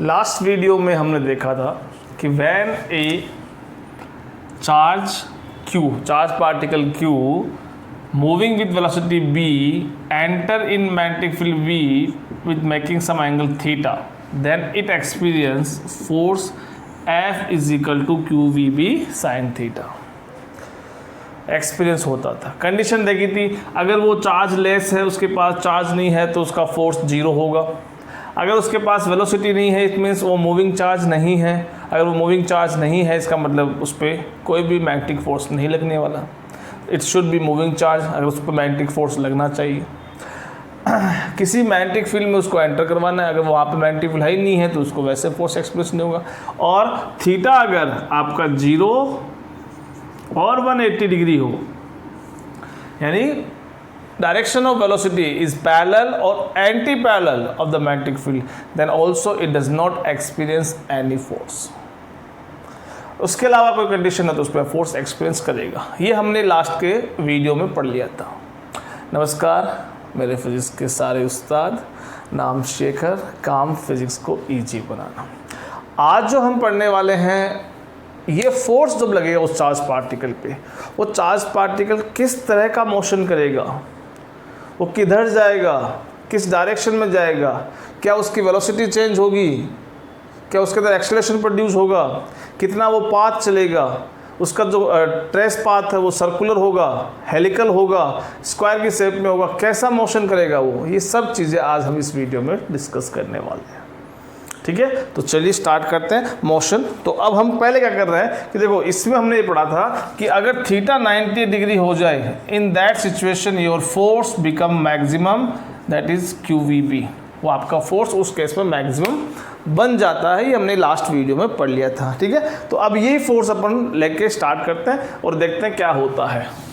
Last video में हमने देखा था कि when A charge particle Q moving with velocity b enter in magnetic field V with making some angle theta, then it experience force F is equal to QVB sin theta। Experience होता था, condition देखी थी, अगर वो charge less है, उसके पास charge नहीं है तो उसका फोर्स जीरो होगा। अगर उसके पास वेलोसिटी नहीं है, इट मीन्स वो मूविंग चार्ज नहीं है। अगर वो मूविंग चार्ज नहीं है, इसका मतलब उस पर कोई भी मैग्नेटिक फोर्स नहीं लगने वाला। It should be moving charge, अगर उस पर मैग्नेटिक फोर्स लगना चाहिए। किसी मैग्नेटिक फील्ड में उसको एंटर करवाना है, अगर वहाँ पे मैग्नेटिक फील्ड ही नहीं है तो उसको वैसे फोर्स एक्सप्रेस नहीं होगा। और थीटा अगर आपका 0 और 180 डिग्री हो, यानी direction of velocity is parallel और anti parallel of the magnetic field, then also it does not experience any force. उसके अलावा कोई कंडीशन है तो उस पर फोर्स एक्सपीरियंस करेगा। ये हमने लास्ट के वीडियो में पढ़ लिया था। नमस्कार, मेरे फिजिक्स के सारे उस्ताद, नाम शेखर, काम फिजिक्स को ईजी बनाना। आज जो हम पढ़ने वाले हैं, ये फोर्स जब लगेगा उस चार्ज पार्टिकल पे, वो चार्ज पार्टिकल किस तरह का मोशन करेगा, वो किधर जाएगा, किस डायरेक्शन में जाएगा, क्या उसकी वेलोसिटी चेंज होगी, क्या उसके अंदर एक्सेलरेशन प्रोड्यूस होगा, कितना वो पाथ चलेगा, उसका जो ट्रेस पाथ है वो सर्कुलर होगा, हेलिकल होगा, स्क्वायर की शेप में होगा, कैसा मोशन करेगा वो, ये सब चीज़ें आज हम इस वीडियो में डिस्कस करने वाले हैं। ठीक है, तो चलिए स्टार्ट करते हैं मोशन। तो अब हम पहले क्या कर रहे हैं कि देखो, इसमें हमने ये पढ़ा था कि अगर थीटा 90 डिग्री हो जाए, in that situation your force become maximum, that is QVB। वो आपका फोर्स उस केस में मैक्सिमम बन जाता है। ये हमने लास्ट वीडियो में पढ़ लिया था। ठीक है, तो अब यही फोर्स अपन लेके स्टार्ट करते हैं और देखते हैं क्या होता है।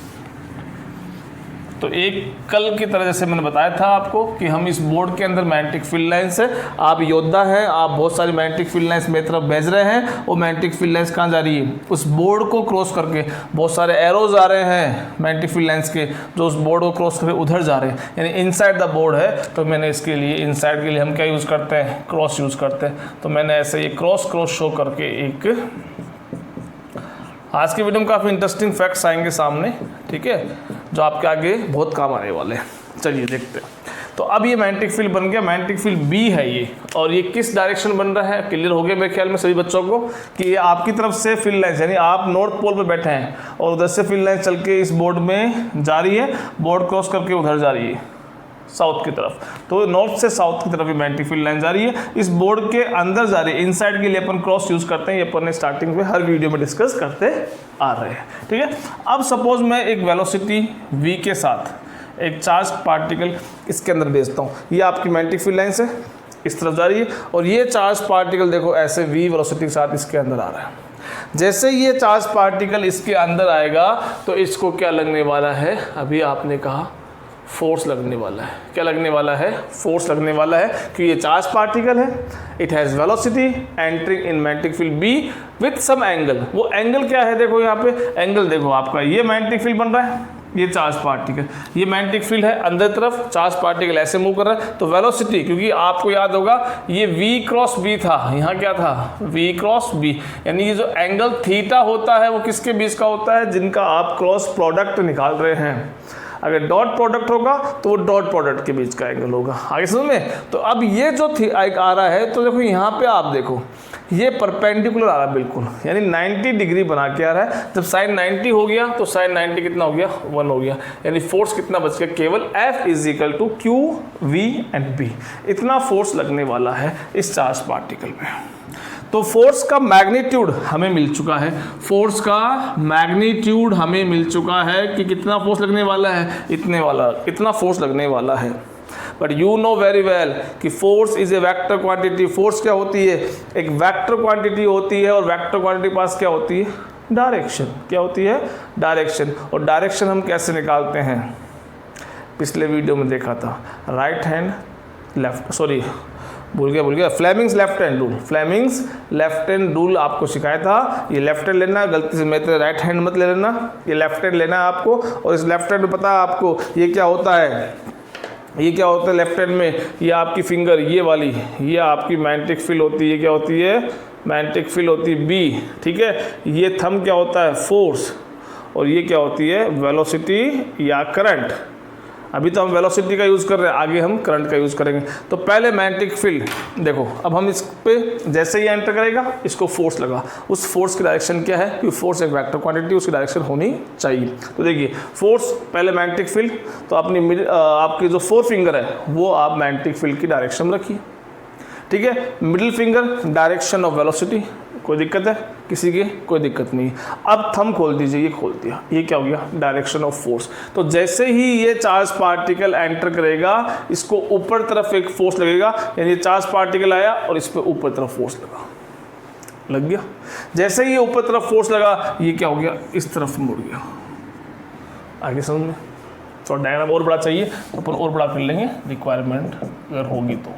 तो एक कल की तरह जैसे मैंने बताया था आपको कि हम इस बोर्ड के अंदर मैग्नेटिक फील्ड लाइन्स है, आप योद्धा हैं, आप बहुत सारी मैग्नेटिक फील्ड लाइन्स मेरी तरफ भेज रहे हैं। वो मैग्नेटिक फील्ड लाइन्स कहाँ जा रही है, उस बोर्ड को क्रॉस करके बहुत सारे एरोज आ रहे हैं मैग्नेटिक फील्ड लाइन्स के, जो उस बोर्ड को क्रॉस करके उधर जा रहे हैं, यानी इनसाइड द बोर्ड है। तो मैंने इसके लिए इनसाइड के लिए हम क्या यूज़ करते हैं, क्रॉस यूज़ करते हैं। तो मैंने ऐसे ये क्रॉस शो करके एक, आज की वीडियो में काफ़ी इंटरेस्टिंग फैक्ट्स आएंगे सामने, ठीक है, जो आपके आगे बहुत काम आने वाले हैं। चलिए देखते हैं। तो अब ये मैग्नेटिक फील्ड बन गया, मैग्नेटिक फील्ड B है ये, और ये किस डायरेक्शन बन रहा है, क्लियर हो गया मेरे ख्याल में सभी बच्चों को कि ये आपकी तरफ से फील्ड लाइन, यानी आप नॉर्थ पोल पे बैठे हैं और उधर से फील्ड लाइन चल के इस बोर्ड में जा रही है, बोर्ड क्रॉस करके उधर जा रही है साउथ की तरफ। तो नॉर्थ से साउथ की तरफ ये मैग्नेटिक फील्ड लाइन जा रही है, इस बोर्ड के अंदर जा रही है। इनसाइड के लिए अपन क्रॉस यूज़ करते हैं, ये अपन स्टार्टिंग में हर वीडियो में डिस्कस करते आ रहे हैं। ठीक है, अब सपोज मैं एक वेलोसिटी v के साथ एक चार्ज पार्टिकल इसके अंदर भेजता हूँ। ये आपकी मैग्नेटिक फील्ड लाइन से इस तरफ जा रही है और ये चार्ज पार्टिकल देखो ऐसे v वेलोसिटी के साथ इसके अंदर आ रहा है। जैसे ये चार्ज पार्टिकल इसके अंदर आएगा तो इसको क्या लगने वाला है, अभी आपने कहा फोर्स लगने वाला है। क्या लगने वाला है, फोर्स लगने वाला है, कि ये चार्ज पार्टिकल है, it has velocity entering in magnetic field B with some angle. वो एंगल क्या है, देखो यहाँ पे एंगल देखो, आपका ये मैग्नेटिक फील्ड बन रहा है, ये चार्ज पार्टिकल, ये मैग्नेटिक फील्ड है अंदर तरफ, चार्ज पार्टिकल ऐसे मूव कर रहा है। तो वेलोसिटी, क्योंकि आपको याद होगा ये V क्रॉस B था, यहाँ क्या था, V क्रॉस B, यानी ये जो एंगल थीटा होता है वो किसके बीच का होता है, जिनका आप क्रॉस प्रोडक्ट निकाल रहे हैं। अगर डॉट प्रोडक्ट होगा तो वो डॉट प्रोडक्ट के बीच का एंगल होगा। आगे समझ में। तो अब ये जो आ रहा है, तो देखो यहाँ पे आप देखो ये परपेंडिकुलर आ रहा है बिल्कुल, यानी 90 डिग्री बना के आ रहा है। जब साइन 90 हो गया तो साइन 90 कितना हो गया, 1 हो गया, यानी फोर्स कितना बच गया, केवल F is equal to QV and B। इतना फोर्स लगने वाला है इस चार्ज पार्टिकल में। तो फोर्स का मैग्नीट्यूड हमें मिल चुका है, फोर्स का मैग्नीट्यूड हमें मिल चुका है कि कितना फोर्स लगने वाला है, इतना फोर्स लगने वाला है। But you know very well कि force is a vector quantity. Force क्या होती है, एक वेक्टर क्वांटिटी होती है, और वेक्टर क्वांटिटी पास क्या होती है, डायरेक्शन। क्या होती है, डायरेक्शन। और डायरेक्शन हम कैसे निकालते हैं, पिछले वीडियो में देखा था, राइट हैंड लेफ्ट, सॉरी भूल गया, Fleming's left hand rule. Fleming's left hand rule आपको सिखाया था। ये लेफ्ट हैंड लेना, गलती से मेरे राइट हैंड मत ले लेना, ये लेफ्ट हैंड लेना है आपको। और इस लेफ्ट हैंड में पता है आपको ये क्या होता है, ये क्या होता है लेफ्ट हैंड में, ये आपकी फिंगर ये वाली, ये आपकी मैग्नेटिक फील्ड होती है, क्या होती है मैग्नेटिक फील्ड होती है बी, ठीक है। ये थंब क्या होता है फोर्स, और ये क्या होती है वेलोसिटी या करंट। अभी तो हम वेलोसिटी का यूज़ कर रहे हैं, आगे हम करंट का यूज़ करेंगे। तो पहले मैग्नेटिक फील्ड देखो, अब हम इस पे जैसे ही एंटर करेगा इसको फोर्स लगा, उस फोर्स की डायरेक्शन क्या है, क्योंकि फोर्स एक वेक्टर क्वांटिटी, उसकी डायरेक्शन होनी चाहिए। तो देखिए फोर्स पहले मैग्नेटिक फील्ड, तो अपनी आपकी जो 4 फिंगर है वो आप मैग्नेटिक फील्ड की डायरेक्शन में रखिए, ठीक है। Middle finger direction of velocity, कोई दिक्कत है किसी की, कोई दिक्कत नहीं। अब थंब खोल दीजिए, ये खोल दिया, ये क्या हो गया डायरेक्शन ऑफ फोर्स। तो जैसे ही ये चार्ज पार्टिकल एंटर करेगा इसको ऊपर तरफ एक फोर्स लगेगा, यानी ये चार्ज पार्टिकल आया और इस पर ऊपर तरफ फोर्स लग गया। जैसे ही ये ऊपर तरफ फोर्स लगा ये क्या हो गया इस तरफ मुड़ गया। आगे समझ में, थोड़ा डायग्राम और बड़ा चाहिए तो अपन और बड़ा कर लेंगे रिक्वायरमेंट अगर होगी तो।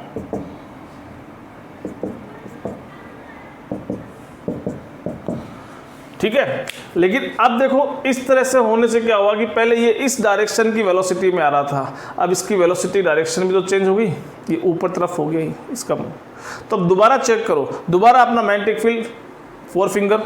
ठीक है, लेकिन अब देखो इस तरह से होने से क्या हुआ कि पहले ये इस डायरेक्शन की वेलोसिटी में आ रहा था, अब इसकी वेलोसिटी डायरेक्शन भी तो चेंज हो गई, ये ऊपर तरफ हो गया ही इसका। तो अब दोबारा चेक करो, दोबारा अपना मैग्नेटिक फील्ड 4 फिंगर,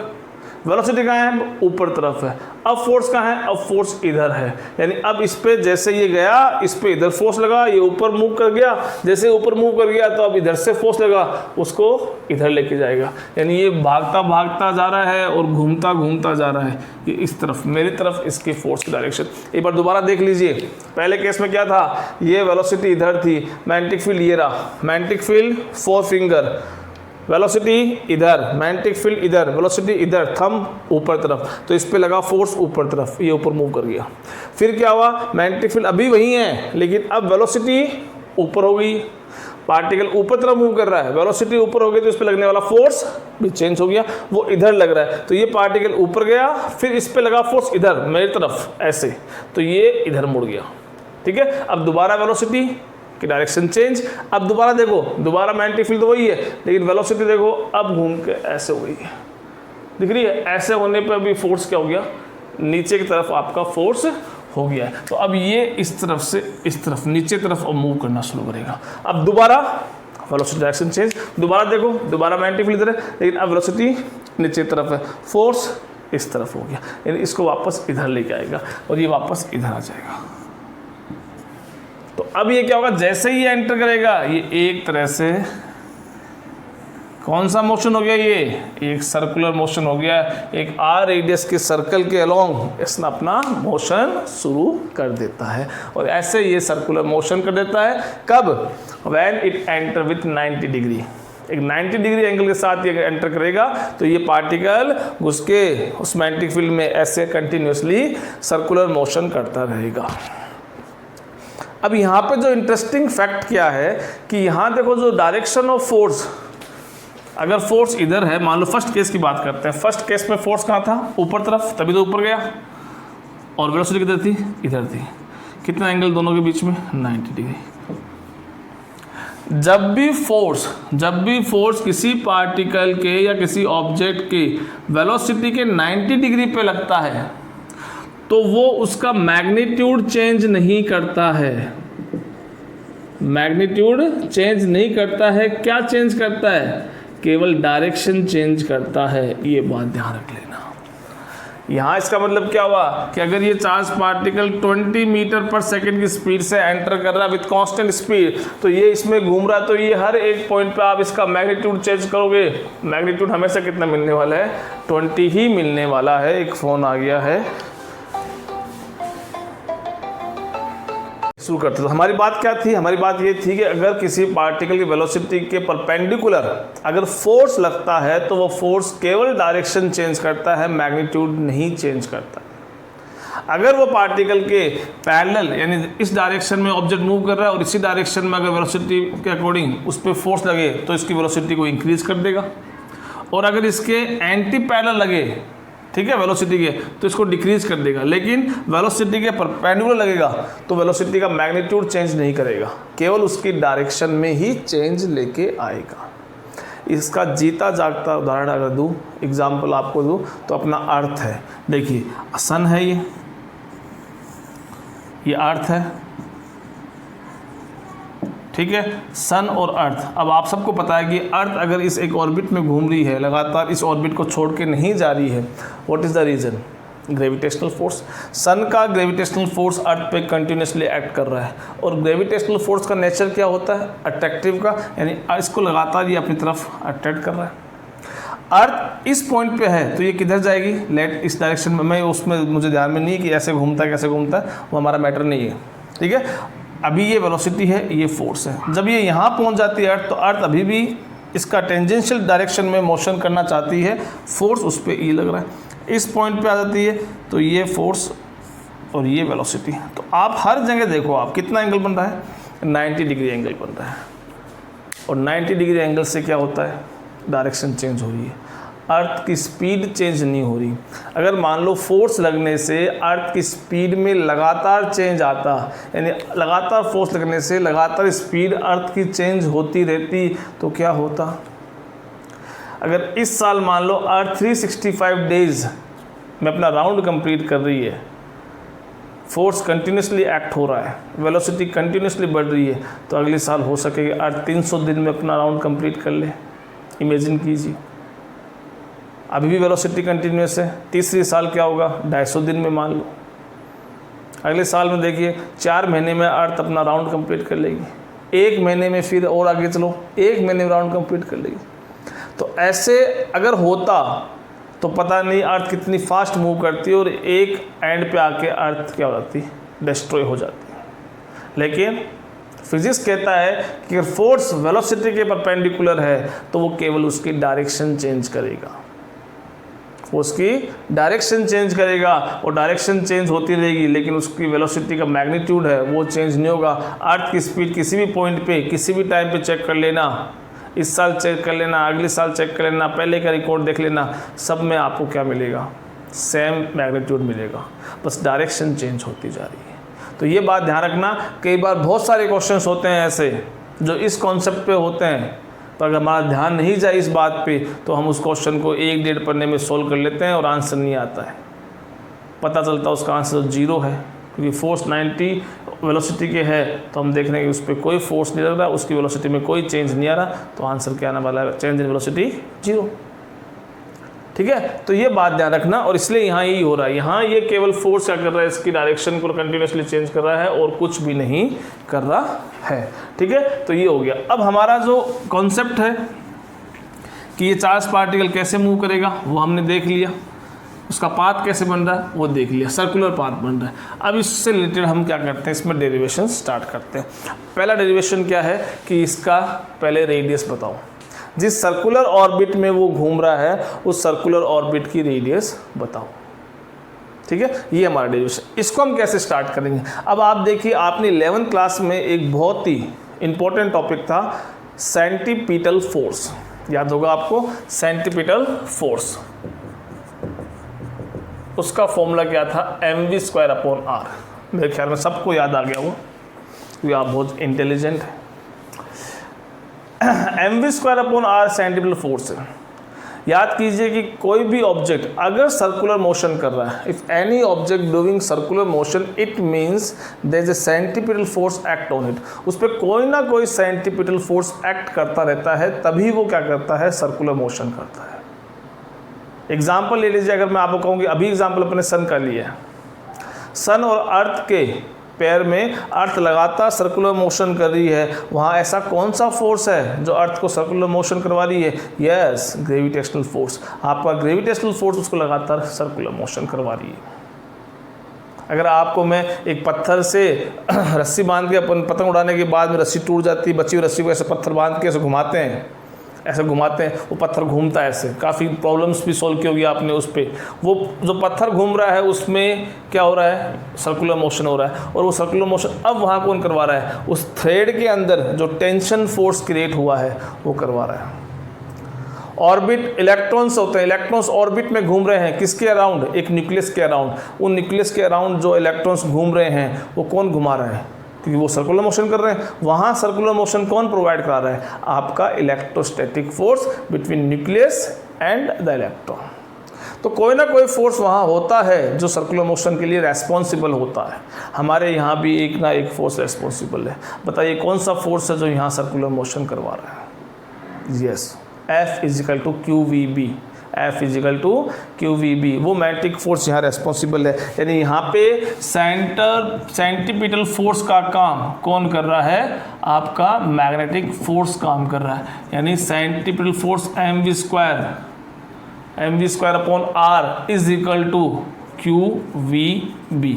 वेलोसिटी कहाँ है ऊपर तरफ है, अब फोर्स कहाँ है, अब फोर्स इधर है, यानी अब इस पे जैसे ये गया इस पे इधर फोर्स लगा, ये ऊपर मूव कर गया, जैसे ऊपर मूव कर गया तो अब इधर से फोर्स लगा उसको इधर लेके जाएगा, यानी ये भागता भागता जा रहा है और घूमता घूमता जा रहा है ये इस तरफ, मेरी तरफ इसके फोर्स की डायरेक्शन। एक बार दोबारा देख लीजिए, पहले केस में क्या था, ये वेलोसिटी इधर थी, मैग्नेटिक फील्ड ये रहा, मैग्नेटिक फील्ड 4 फिंगर, वेलोसिटी इधर, मैग्नेटिक फील्ड इधर, वेलोसिटी इधर, थंब ऊपर तरफ, तो इस पे लगा फोर्स ऊपर तरफ, ये ऊपर मूव कर गया। फिर क्या हुआ, मैग्नेटिक फील्ड अभी वही है लेकिन अब वेलोसिटी ऊपर हो गई, पार्टिकल ऊपर तरफ मूव कर रहा है, वेलोसिटी ऊपर हो गई तो इस पे लगने वाला फोर्स भी चेंज हो गया, वो इधर लग रहा है, तो ये पार्टिकल ऊपर गया, फिर इस पे लगा फोर्स इधर मेरी तरफ ऐसे, तो ये इधर मुड़ गया, ठीक है। अब दोबारा वेलोसिटी की डायरेक्शन चेंज, अब दोबारा देखो, दोबारा मैग्नेटिक फील्ड तो वही है लेकिन वेलोसिटी देखो अब घूम के ऐसे हो गई है, दिख रही है, ऐसे होने पर भी फोर्स क्या हो गया, नीचे की तरफ आपका फोर्स हो गया है। तो अब ये इस तरफ से इस तरफ नीचे तरफ अब मूव करना शुरू करेगा। अब दोबारा वेलोसिटी डायरेक्शन चेंज, दोबारा देखो, दोबारा मैग्नेटिक फील्ड इधर है लेकिन अब वेलोसिटी नीचे तरफ है, फोर्स इस तरफ हो गया, यानी इसको वापस इधर लेके आएगा और ये वापस इधर आ जाएगा। तो अब ये क्या होगा, जैसे ही एंटर करेगा ये एक तरह से कौन सा मोशन हो गया, ये एक सर्कुलर मोशन हो गया, एक आर रेडियस के सर्कल के अलोंग इसने अपना मोशन शुरू कर देता है और ऐसे ये सर्कुलर मोशन कर देता है। कब, when it enter with 90 degree, एक 90 डिग्री एंगल के साथ ये एंटर करेगा तो ये पार्टिकल घुस के उस मैग्नेटिक फील्ड में ऐसे कंटिन्यूसली सर्कुलर मोशन करता रहेगा। अब यहाँ पे जो इंटरेस्टिंग फैक्ट क्या है कि यहाँ देखो जो डायरेक्शन ऑफ फोर्स, अगर फोर्स इधर है, मान लो फर्स्ट केस की बात करते हैं, फर्स्ट केस में फोर्स कहाँ था ऊपर तरफ, तभी तो ऊपर गया, और वेलोसिटी किधर थी इधर थी, कितना एंगल दोनों के बीच में 90 डिग्री। जब भी फोर्स किसी पार्टिकल के या किसी ऑब्जेक्ट की वेलोसिटी के 90 डिग्री पे लगता है तो वो उसका मैग्नीट्यूड चेंज नहीं करता है, मैग्नीट्यूड चेंज नहीं करता है, क्या चेंज करता है, केवल डायरेक्शन चेंज करता है। ये बात ध्यान रख लेना। यहाँ इसका मतलब क्या हुआ कि अगर ये चार्ज पार्टिकल 20 मीटर पर सेकेंड की स्पीड से एंटर कर रहा है विथ कांस्टेंट स्पीड, तो ये इसमें घूम रहा है, तो ये हर एक पॉइंट पे आप इसका मैग्नीट्यूड चेंज करोगे, मैग्नीट्यूड हमेशा कितना मिलने वाला है 20 ही मिलने वाला है। एक फ़ोन आ गया है, शुरू करते तो हमारी बात क्या थी, हमारी बात ये थी कि अगर किसी पार्टिकल की वेलोसिटी के परपेंडिकुलर अगर फोर्स लगता है तो वो फोर्स केवल डायरेक्शन चेंज करता है, मैग्नीट्यूड नहीं चेंज करता। अगर वो पार्टिकल के पैरेलल यानी इस डायरेक्शन में ऑब्जेक्ट मूव कर रहा है और इसी डायरेक्शन में अगर वेलोसिटी के अकॉर्डिंग उस पर फोर्स लगे तो इसकी वेलोसिटी को इंक्रीज कर देगा, और अगर इसके एंटी पैरेलल लगे, ठीक है, वेलोसिटी के, तो इसको डिक्रीज कर देगा। लेकिन वेलोसिटी के परपेंडिकुलर लगेगा तो वेलोसिटी का मैग्नीट्यूड चेंज नहीं करेगा, केवल उसकी डायरेक्शन में ही चेंज लेके आएगा। इसका जीता जागता उदाहरण अगर दूँ, एग्जाम्पल आपको दूँ तो अपना अर्थ है। देखिए सन है, ये अर्थ है, ठीक है, सन और अर्थ। अब आप सबको पता है कि अर्थ अगर इस एक ऑर्बिट में घूम रही है, लगातार इस ऑर्बिट को छोड़ के नहीं जा रही है, what is the reason? Gravitational force. Sun का ग्रेविटेशनल फोर्स अर्थ पे कंटिन्यूसली एक्ट कर रहा है, और ग्रेविटेशनल फोर्स का नेचर क्या होता है? अट्रैक्टिव का, यानी इसको लगातार ये अपनी तरफ अट्रैक्ट कर रहा है। अर्थ इस पॉइंट पे है तो ये किधर जाएगी? लेट इस डायरेक्शन में। मैं उसमें मुझे ध्यान में नहीं है कि ऐसे घूमता है कैसे घूमता है, वो हमारा मैटर नहीं है, ठीक है। अभी ये वेलोसिटी है, ये फोर्स है। जब ये यहाँ पहुँच जाती है अर्थ, तो अर्थ अभी भी इसका टेंजेंशियल डायरेक्शन में मोशन करना चाहती है, फोर्स उस पर ई लग रहा है। इस पॉइंट पे आ जाती है तो ये फोर्स और ये वेलोसिटी। तो आप हर जगह देखो, आप कितना एंगल बन रहा है? 90 डिग्री एंगल बन रहा है, और 90 डिग्री एंगल से क्या होता है? डायरेक्शन चेंज हो रही है, अर्थ की स्पीड चेंज नहीं हो रही। अगर मान लो फोर्स लगने से अर्थ की स्पीड में लगातार चेंज आता, यानी लगातार फोर्स लगने से लगातार स्पीड अर्थ की चेंज होती रहती, तो क्या होता? अगर इस साल मान लो अर्थ 365 डेज में अपना राउंड कंप्लीट कर रही है, फोर्स कंटिन्यूसली एक्ट हो रहा है, वेलोसिटी कंटिन्यूसली बढ़ रही है, तो अगले साल हो सके अर्थ 300 दिन में अपना राउंड कंप्लीट कर ले। इमेजिन कीजिए, अभी भी वेलोसिटी कंटिन्यूस है, तीसरी साल क्या होगा? 250 दिन में मान लो। अगले साल में देखिए 4 महीने में अर्थ अपना राउंड कंप्लीट कर लेगी, 1 महीने में फिर और आगे चलो 1 महीने में राउंड कंप्लीट कर लेगी। तो ऐसे अगर होता तो पता नहीं अर्थ कितनी फास्ट मूव करती है, और एक एंड पे आके अर्थ क्या हो जाती? डिस्ट्रॉय हो जाती है। लेकिन फिजिक्स कहता है कि अगर फोर्स वेलोसिटी के परपेंडिकुलर है तो वो केवल उसकी डायरेक्शन चेंज करेगा, उसकी डायरेक्शन चेंज करेगा, और डायरेक्शन चेंज होती रहेगी, लेकिन उसकी वेलोसिटी का मैग्नीट्यूड है वो चेंज नहीं होगा। अर्थ की स्पीड किसी भी पॉइंट पे किसी भी टाइम पे चेक कर लेना, इस साल चेक कर लेना, अगले साल चेक कर लेना, पहले का रिकॉर्ड देख लेना, सब में आपको क्या मिलेगा? सेम मैग्नीट्यूड मिलेगा, बस डायरेक्शन चेंज होती जा रही है। तो ये बात ध्यान रखना, कई बार बहुत सारे क्वेश्चंस होते हैं ऐसे जो इस कॉन्सेप्ट पे होते हैं, पर अगर हमारा ध्यान नहीं जाए इस बात पे तो हम उस क्वेश्चन को 1-1.5 पन्ने में सोल्व कर लेते हैं और आंसर नहीं आता है, पता चलता है उसका आंसर 0 है, क्योंकि फोर्स 90 वेलोसिटी के है, तो हम देख रहे हैं कि उस पर कोई फोर्स नहीं लग रहा, उसकी वेलोसिटी में कोई चेंज नहीं आ रहा, तो आंसर क्या आने वाला है? चेंज इन वेलोसिटी 0, ठीक है। तो ये बात ध्यान रखना, और इसलिए यहाँ यही हो रहा है, यहाँ ये केवल फोर्स क्या कर रहा है? इसकी डायरेक्शन को कंटिन्यूसली चेंज कर रहा है और कुछ भी नहीं कर रहा है, ठीक है। तो ये हो गया। अब हमारा जो कॉन्सेप्ट है कि ये चार्ज पार्टिकल कैसे मूव करेगा वो हमने देख लिया, उसका पाथ कैसे बन रहा है वो देख लिया, सर्कुलर पाथ बन रहा है। अब इससे रिलेटेड हम क्या करते हैं? इसमें डेरिवेशन स्टार्ट करते हैं। पहला डेरिवेशन क्या है कि इसका पहले रेडियस बताओ, जिस सर्कुलर ऑर्बिट में वो घूम रहा है उस सर्कुलर ऑर्बिट की रेडियस बताओ, ठीक है। ये हमारा डेरिवेशन। इसको हम कैसे स्टार्ट करेंगे? अब आप देखिए, आपने 11th क्लास में एक बहुत ही इंपॉर्टेंट टॉपिक था सेंटीपिटल फोर्स, याद होगा आपको? सेंटीपिटल फोर्स, उसका फॉर्मूला क्या था? mv²/r। मेरे ख्याल में सबको याद आ गया वो, क्योंकि आप बहुत इंटेलिजेंट हैं। mv²/r सेंटीपिटल फोर्स है। याद कीजिए कि कोई भी ऑब्जेक्ट अगर सर्कुलर मोशन कर रहा है, if any object doing circular motion, it means there is a centripetal force act on it. उस पर कोई ना कोई सेंटीपिटल फोर्स एक्ट करता रहता है, तभी वो क्या करता है? सर्कुलर मोशन करता है। एग्जाम्पल ले लीजिए, अगर मैं आपको कहूँ कि अभी एग्जाम्पल अपने सन का लिया है, सन और अर्थ के पैर में अर्थ लगातार सर्कुलर मोशन कर रही है, वहाँ ऐसा कौन सा फोर्स है जो अर्थ को सर्कुलर मोशन करवा रही है? Yes, gravitational force. आपका ग्रेविटेशनल फोर्स उसको लगातार सर्कुलर मोशन करवा रही है। अगर आपको मैं एक पत्थर से रस्सी बांध के अपन पतंग उड़ाने के बाद में रस्सी टूट जाती है, बची हुई रस्सी को ऐसे पत्थर बांध के ऐसे घुमाते हैं, वो पत्थर घूमता है ऐसे, काफ़ी प्रॉब्लम्स भी सॉल्व की होगी आपने उस पर। वो जो पत्थर घूम रहा है उसमें क्या हो रहा है? सर्कुलर मोशन हो रहा है, और वो सर्कुलर मोशन अब वहाँ कौन करवा रहा है? उस थ्रेड के अंदर जो टेंशन फोर्स क्रिएट हुआ है वो करवा रहा है। ऑर्बिट इलेक्ट्रॉन्स होते हैं, इलेक्ट्रॉन्स ऑर्बिट में घूम रहे हैं, किसके अराउंड? एक न्यूक्लियस के अराउंड। उन न्यूक्लियस के अराउंड जो इलेक्ट्रॉन्स घूम रहे हैं वो कौन घुमा रहा है? क्योंकि वो सर्कुलर मोशन कर रहे हैं। वहाँ सर्कुलर मोशन कौन प्रोवाइड करा रहा है? आपका electrostatic force between nucleus and the electron. तो कोई ना कोई फोर्स वहाँ होता है जो सर्कुलर मोशन के लिए रेस्पॉन्सिबल होता है। हमारे यहाँ भी एक ना एक फोर्स रेस्पॉन्सिबल है। बताइए कौन सा फोर्स है जो यहाँ सर्कुलर मोशन करवा रहा है? Yes, F is equal to Q V B, F is equal to Q V B, वो मैग्नेटिक फोर्स यहाँ रेस्पॉन्सिबल है। यानी यहाँ पे सेंटीपिटल फोर्स का काम कौन कर रहा है? आपका मैग्नेटिक फोर्स काम कर रहा है। यानी centripetal force mv square upon r is equal to Q V B,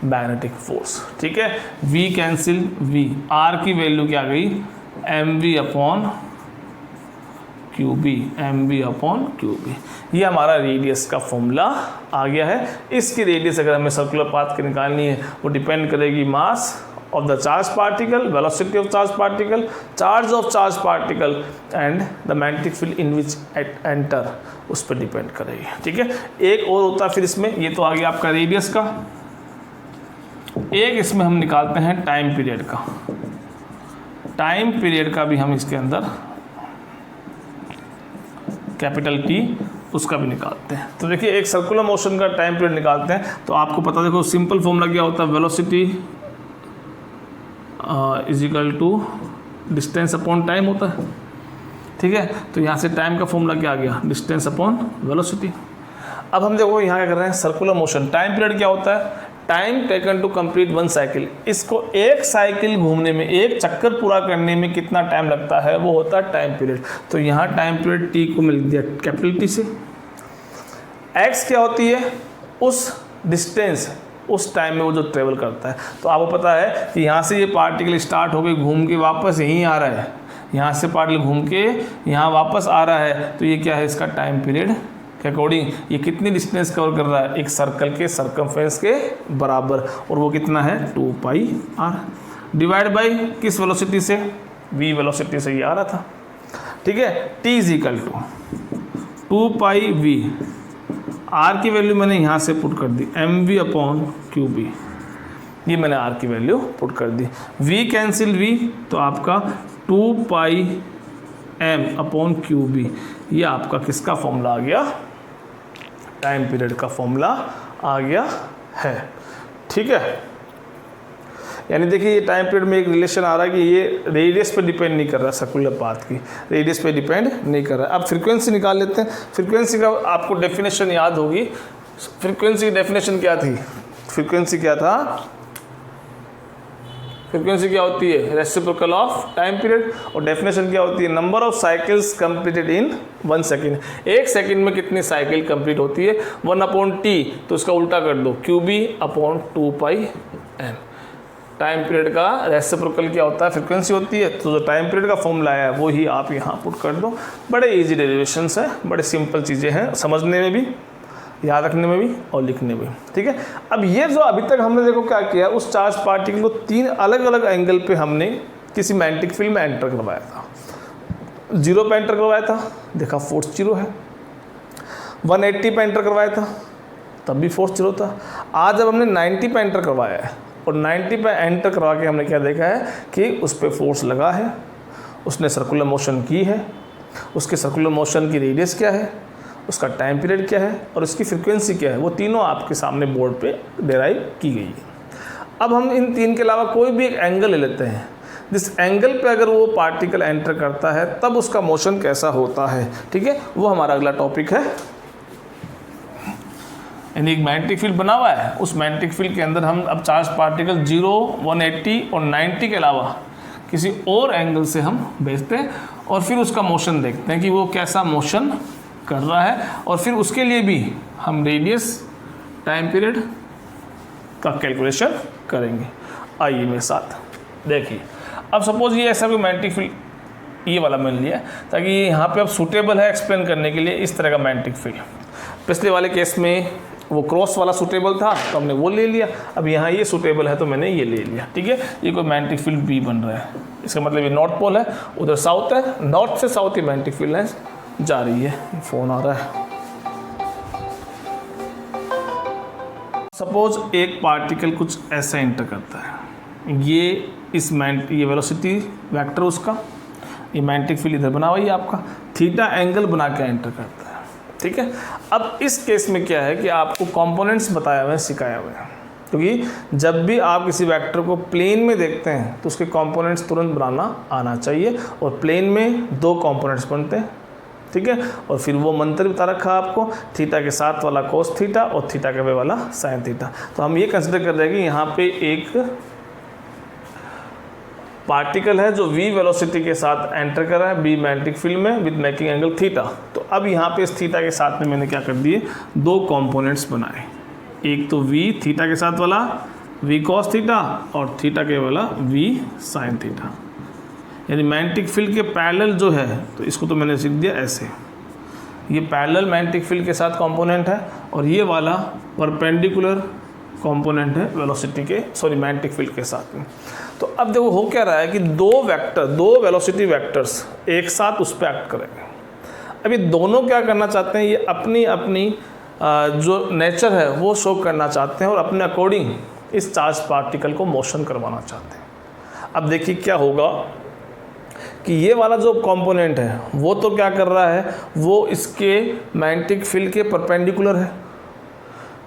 magnetic force. ठीक है, v कैंसिल v, r की वैल्यू क्या आ गई? mv upon Q B, mv upon Q B. ये हमारा रेडियस का फॉर्मूला आ गया है। इसकी रेडियस अगर हमें सर्कुलर पाथ की निकालनी है वो डिपेंड करेगी मास of the charged particle, velocity of charged particle, charge of charged particle and the magnetic field in which it enter, उस पर डिपेंड करेगी। ठीक है, एक और होता है फिर इसमें, ये तो आ गया आपका रेडियस का। एक इसमें हम निकालते हैं टाइम पीरियड का। टाइम पीरियड का भी हम इसके अंदर कैपिटल T उसका भी निकालते हैं। तो देखिए एक सर्कुलर मोशन का टाइम पीरियड निकालते हैं तो आपको पता, देखो सिंपल फॉर्मूला क्या होता है? Velocity is equal to distance upon time होता है। ठीक है, तो यहाँ से टाइम का फॉर्मूला क्या आ गया? Distance upon velocity. अब हम देखो यहाँ क्या कर रहे हैं? सर्कुलर मोशन टाइम पीरियड क्या होता है? Time taken to complete one cycle. इसको एक साइकिल घूमने में, एक चक्कर पूरा करने में कितना टाइम लगता है, वो होता है टाइम पीरियड। तो यहाँ टाइम पीरियड टी को मिल दिया कैपिटल टी से। एक्स क्या होती है? उस डिस्टेंस, उस टाइम में वो जो ट्रेवल करता है। तो आपको पता है कि यहाँ से ये पार्टिकल स्टार्ट हो गए, घूम के वापस यहीं आ रहा है, यहाँ से पार्टिकल घूम के यहाँ वापस आ रहा है। तो ये क्या है? इसका टाइम पीरियड के अकॉर्डिंग ये कितनी डिस्टेंस कवर कर रहा है? एक सर्कल के सर्कमफ्रेंस के बराबर, और वो कितना है? 2πr डिवाइड बाई किस वेलोसिटी से? v वेलोसिटी से ये आ रहा था। ठीक है, t is equal to 2πv, r की वैल्यू मैंने यहाँ से पुट कर दी mv अपॉन क्यू बी, ये मैंने r की वैल्यू पुट कर दी। v कैंसिल v, तो आपका 2πm अपॉन क्यू बी, ये आपका किसका फॉर्मूला आ गया? टाइम पीरियड का फॉर्मूला आ गया है। ठीक है, यानी देखिए ये टाइम पीरियड में एक रिलेशन आ रहा है कि ये रेडियस पे डिपेंड नहीं कर रहा, सर्कुलर पाथ की रेडियस पे डिपेंड नहीं कर रहा। अब फ्रीक्वेंसी निकाल लेते हैं। फ्रीक्वेंसी का आपको डेफिनेशन याद होगी। फ्रीक्वेंसी की डेफिनेशन क्या थी? फ्रीक्वेंसी क्या था? फ्रीक्वेंसी क्या होती है? Reciprocal of time period. और डेफिनेशन क्या होती है? Number of cycles completed in 1 second. एक सेकेंड में कितनी साइकिल कंप्लीट होती है? 1/t, तो इसका उल्टा कर दो, QB upon 2πm। Time period का रेसिप्रोकल क्या होता है? फ्रीक्वेंसी होती है। तो जो टाइम पीरियड का फॉर्मूला है वो ही आप यहाँ पुट कर दो। बड़े इजी डेरिवेशंस हैं, बड़े सिंपल चीज़ें हैं, समझने में भी, याद रखने में भी और लिखने में। ठीक है, अब ये जो अभी तक हमने देखो क्या किया, उस चार्ज पार्टिकल को 3 अलग अलग एंगल पे हमने किसी मैग्नेटिक फील्ड में एंटर करवाया था। 0 पे एंटर करवाया था, देखा फोर्स 0 है। 180 पे एंटर करवाया था, तब भी फोर्स 0 था। आज जब हमने 90 पे एंटर करवाया है और 90 पे एंटर करवा के हमने क्या देखा है कि उस पर फोर्स लगा है, उसने सर्कुलर मोशन की है, उसके सर्कुलर मोशन की रेडियस क्या है, उसका टाइम पीरियड क्या है और उसकी फ्रीक्वेंसी क्या है, वो तीनों आपके सामने बोर्ड पे डेराइव की गई है। अब हम इन 3 के अलावा कोई भी एक एंगल ले लेते हैं, जिस एंगल पे अगर वो पार्टिकल एंटर करता है तब उसका मोशन कैसा होता है। ठीक है, वो हमारा अगला टॉपिक है। यानी एक मैग्नेटिक फील्ड बना हुआ है, उस मैग्नेटिक फील्ड के अंदर हम अब चार्ज पार्टिकल 0, 180 और 90 के अलावा किसी और एंगल से हम भेजते हैं और फिर उसका मोशन देखते हैं कि वो कैसा मोशन कर रहा है, और फिर उसके लिए भी हम रेडियस, टाइम पीरियड का कैलकुलेशन करेंगे। आइए मेरे साथ देखिए। अब सपोज ये ऐसा कोई मैग्नेटिक फील्ड ये वाला मैंने लिया ताकि यहाँ पे अब सूटेबल है एक्सप्लेन करने के लिए इस तरह का मैग्नेटिक फील्ड। पिछले वाले केस में वो क्रॉस वाला सूटेबल था तो हमने वो ले लिया, अब यहाँ ये सूटेबल है तो मैंने ये ले लिया। ठीक है, ये कोई मैग्नेटिक फील्ड बी बन रहा है, इसका मतलब ये नॉर्थ पोल है, उधर साउथ है, नॉर्थ से साउथ ही मैग्नेटिक फील्ड है जा रही है। फोन आ रहा है। सपोज एक पार्टिकल कुछ ऐसा एंटर करता है, ये वेलोसिटी वेक्टर उसका, ये मैग्नेटिक फील्ड इधर बना हुआ है आपका, थीटा एंगल बना के एंटर करता है। ठीक है। अब इस केस में क्या है कि आपको कंपोनेंट्स बताया हुआ है, सिखाया हुआ है, क्योंकि जब भी आप किसी वेक्टर को प्लेन में देखते हैं तो उसके कंपोनेंट्स तुरंत बनाना आना चाहिए, और प्लेन में 2 कंपोनेंट्स बनते हैं, ठीक है। और फिर वो मंत्र बता रखा है आपको, थीटा के साथ वाला कोस थीटा और थीटा के वे वाला साइन थीटा। तो हम ये कंसिडर कर रहे हैं कि यहाँ पे एक पार्टिकल है जो v वेलोसिटी के साथ एंटर कर रहा है b मैग्नेटिक फील्ड में विद मेकिंग एंगल थीटा। तो अब यहाँ पे इस थीटा के साथ में मैंने क्या कर दिए, 2 कंपोनेंट्स बनाए, एक तो v थीटा के साथ वाला v cos थीटा और थीटा के वाला v sin थीटा, यानी मैग्नेटिक फील्ड के पैरेलल जो है, तो इसको तो मैंने सीख दिया ऐसे, ये पैरेलल मैग्नेटिक फील्ड के साथ कंपोनेंट है और ये वाला परपेंडिकुलर कंपोनेंट है वेलोसिटी के मैग्नेटिक फील्ड के साथ में। तो अब देखो हो क्या रहा है कि 2 वेलोसिटी वेक्टर्स एक साथ उस पर एक्ट करेंगे। अभी दोनों क्या करना चाहते हैं, ये अपनी अपनी जो नेचर है वो शो करना चाहते हैं और अपने अकॉर्डिंग इस चार्ज पार्टिकल को मोशन करवाना चाहते हैं। अब देखिए क्या होगा कि ये वाला जो कंपोनेंट है वो तो क्या कर रहा है, वो इसके मैग्नेटिक फील्ड के परपेंडिकुलर है,